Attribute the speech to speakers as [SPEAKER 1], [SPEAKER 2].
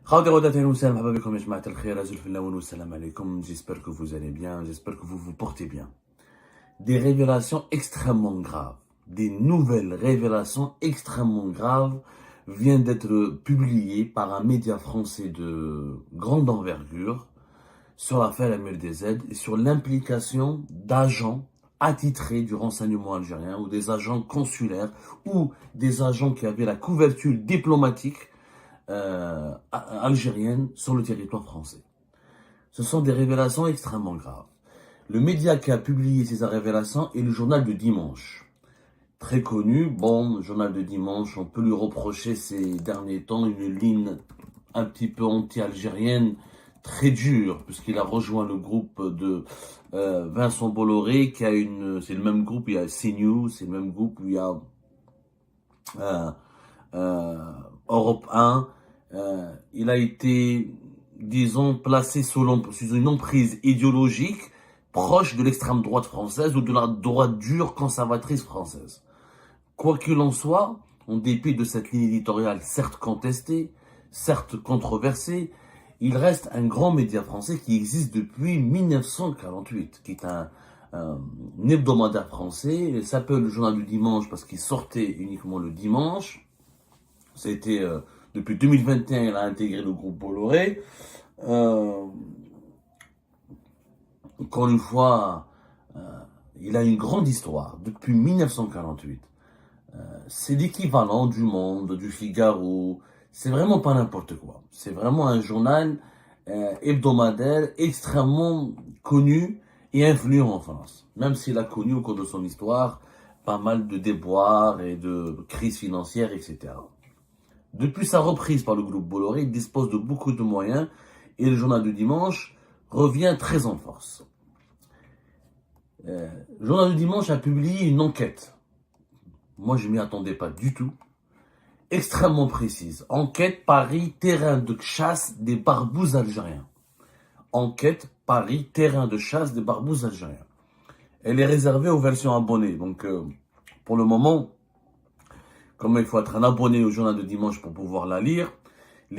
[SPEAKER 1] J'espère que vous allez bien, j'espère que vous vous portez bien. Des révélations extrêmement graves, des nouvelles révélations extrêmement graves viennent d'être publiées par un média français de grande envergure sur l'affaire MLDZ et sur l'implication d'agents attitrés du renseignement algérien ou des agents consulaires ou des agents qui avaient la couverture diplomatique algérienne sur le territoire français. Ce sont des révélations extrêmement graves. Le média qui a publié ces révélations est le journal de Dimanche. Très connu, le journal de Dimanche, on peut lui reprocher ces derniers temps une ligne un petit peu anti-algérienne, très dure, puisqu'il a rejoint le groupe de Vincent Bolloré, qui a c'est le même groupe, il y a CNews, c'est le même groupe où il y a Europe 1. Il a été, disons, placé sous une emprise idéologique proche de l'extrême droite française ou de la droite dure conservatrice française. Quoi qu'il en soit, en dépit de cette ligne éditoriale certes contestée, certes controversée, il reste un grand média français qui existe depuis 1948, qui est un hebdomadaire français. Il s'appelle le Journal du Dimanche parce qu'il sortait uniquement le dimanche. C'était depuis 2021, il a intégré le groupe Bolloré. Encore une fois, il a une grande histoire depuis 1948. C'est l'équivalent du Monde, du Figaro. C'est vraiment pas n'importe quoi. C'est vraiment un journal hebdomadaire extrêmement connu et influent en France. Même s'il a connu au cours de son histoire pas mal de déboires et de crises financières, etc. Depuis sa reprise par le groupe Bolloré, il dispose de beaucoup de moyens et le journal du dimanche revient très en force. Le journal du dimanche a publié une enquête. Moi, je ne m'y attendais pas du tout. Extrêmement précise. Enquête Paris, terrain de chasse des barbouzes algériens. Enquête Paris, terrain de chasse des barbouzes algériens. Elle est réservée aux versions abonnées. Donc, pour le moment, comme il faut être un abonné au journal de dimanche pour pouvoir la lire,